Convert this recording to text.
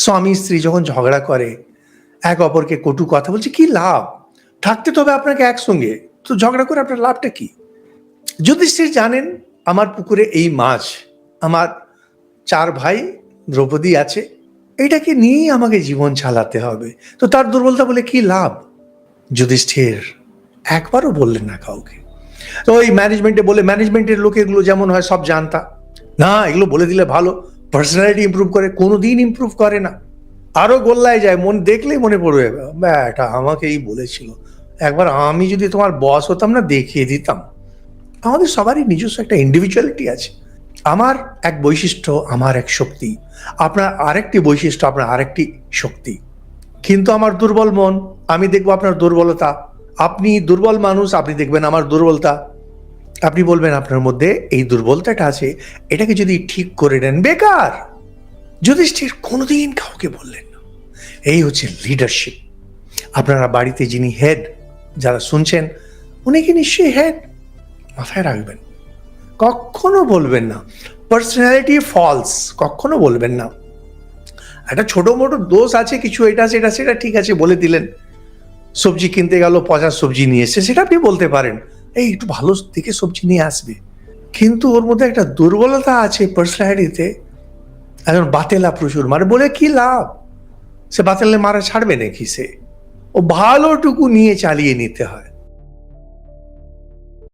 স্বামী স্ত্রী যখন ঝগড়া করে, এক অপরকে কটু কথা বলছে, কি লাভ? থাকতে তো হবে আপনাকে একসঙ্গে, তো ঝগড়া করে আপনার লাভটা কি? যুধিষ্ঠির জানেন আমার পুকুরে এই মাছ, আমার 4 ভাই দ্রৌপদী আছে, এটাকে নিয়েই আমাকে জীবন চালাতে হবে, তো তার দুর্বলতা বলে কি লাভ? যুধিষ্ঠির একবারও বললেন না কাউকে। তো ওই ম্যানেজমেন্টে বলে, ম্যানেজমেন্টের লোক এগুলো যেমন হয় সব জানতা, না এগুলো বলে দিলে ভালো, পার্সোনালিটি ইমপ্রুভ করে, কোনোদিন ইমপ্রুভ করে না, আরো গোল্লায় যায়, মন দেখলেই মনে পড়বে, এটা আমাকেই বলেছিল, একবার আমি যদি তোমার বস হতাম না, দেখিয়ে দিতাম। আমাদের সবারই নিজস্ব একটা ইন্ডিভিজুয়ালিটি আছে। আমার এক বৈশিষ্ট্য, আমার এক শক্তি, আপনার আরেকটি বৈশিষ্ট্য, আপনার আরেকটি শক্তি। কিন্তু আমার দুর্বল মন, আমি দেখবো আপনার দুর্বলতা, আপনি দুর্বল মানুষ, আপনি দেখবেন আমার দুর্বলতা, আপনি বলবেন আপনার মধ্যে এই দুর্বলতাটা আছে, এটাকে যদি ঠিক করে নেন, বেকার। যুধিষ্ঠির কোনোদিন কাউকে বললেন না। এই হচ্ছে লিডারশিপ। আপনারা বাড়িতে যিনি হেড, যারা শুনছেন, উনি কি নিশ্চয়ই হেড? মাথায় রাখবেন, কখনো বলবেন না পার্সোনালিটি ফলস, কখনো বলবেন না। একটা ছোট মোটো দোষ আছে কিছু, এটা সেটা সেটা ঠিক আছে বলে দিলেন। সবজি কিনতে গেল, পচা সবজি নিয়ে এসছে, সেটা আপনি বলতে পারেন, এই একটু ভালো দেখে সবজি নিয়ে আসবে। কিন্তু ওর মধ্যে একটা দুর্বলতা আছে পার্সোনালিটিতে, একজন বাতেলা প্রচুর মারে, বলে কি লাভ? সে বাতেলে মারা ছাড়বে নাকি? সে ও ভালোটুকু নিয়ে চালিয়ে নিতে হয়।